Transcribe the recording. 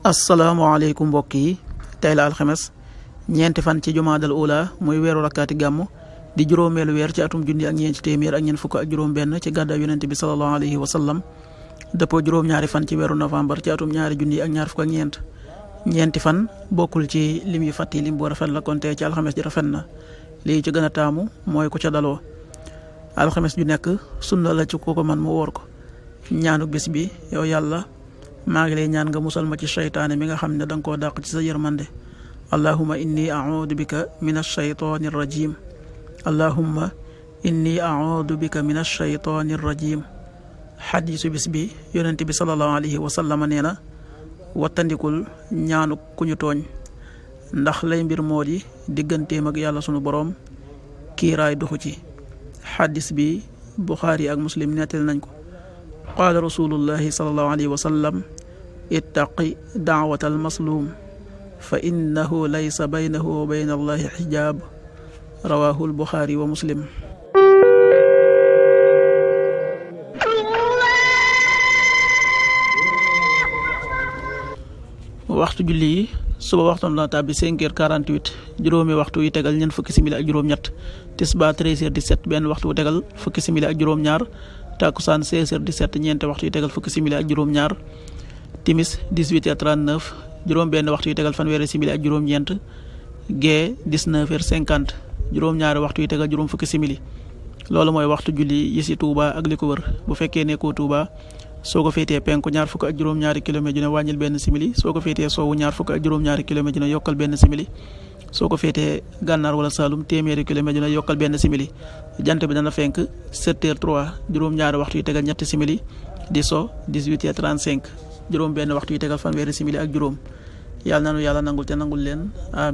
asalaamaaleykum mbokk yi tey la alxames ñeenti fan ci jumaadal ula muy weeru rakkaati gàmm di juróomeelu weer ci atum junni ak ñeenti téeméer ak ñeent fukk ak juróom benn ci gàddaay yonent bi sallallahu alayhi wa sallam dëppoo juróom-ñaari fan ci weeru novembre ci atum ñaari junni ak ñaar fukk ak ñeenti fan bokkul ci lim yu fàtti lim bu rafet la kon tey ci alxames ji rafet na lii ci gën a taamu mooy ku ca daloo alxames ju nekk sunna la ci ku ko man mu woor ko ñaanu bis bi yow yàlla maa ngi lay ñaan nga musal ma ci seytaane mi nga xam ne danga koo dàq ci sa yërmande allahumma inni a'uudu bika min ash-shaytaani rajim allahumma inni a'uudu bika min ash-shaytaani rajim xadiisu bis bi yonent bi sallallahu alayhi wa sallam nee na wattandikul ñaanu ku ñu tooñ ndax lay mbir moo di digganteem ak yàlla sunu boroom kiiraay duxu ci xadis bi buxaari ak muslim nettali nañ ko qaala rasulullahi sallallahu alayhi wa sallam ittaqi daawata almasluum fa innahu laysa baynahu wa bayna allahi xijaab rawahu albuxaari wa muslim. waxtu julli yi suba waxtoon dana tàbbi 5h48 juróomi waxtu yi tegal ñeent fukki simili ak juróom-ñett tisbaar 13h17 benn waxtu wu tegal fukki simili ak juróom-ñaar takkusaan 16h17 ñeenti waxtu yi tegal fukki simili ak juróom-ñaar timis 18h39 juróom benn waxtu yi tegal fanweeri simili ak juróom-ñeent gee 19h50 juróom-ñaari waxtu yi tegal juróom fukki simili loolu mooy waxtu julli yi ci Touba ak li ko wër bu fekkee nekkoo Touba soo ko féetee penku ñaar fukk ak juróom-ñaari kilomètre dina wàññil benn simili soo ko féetee soowu ñaar fukk ak juróom-ñaari kilomètre dina yokkal benn simili soo ko féetee gànnaar wala Saalum téeméeri kilomètre dina yokkal benn simili jant bi dana fenk 7h03 juróom-ñaari waxtu yi tegal ñetti simili di so 18h35 juróom benn waxtu yi tegal fanweeri simili ak juróom yàlla nanu yàlla nangul te nangul leen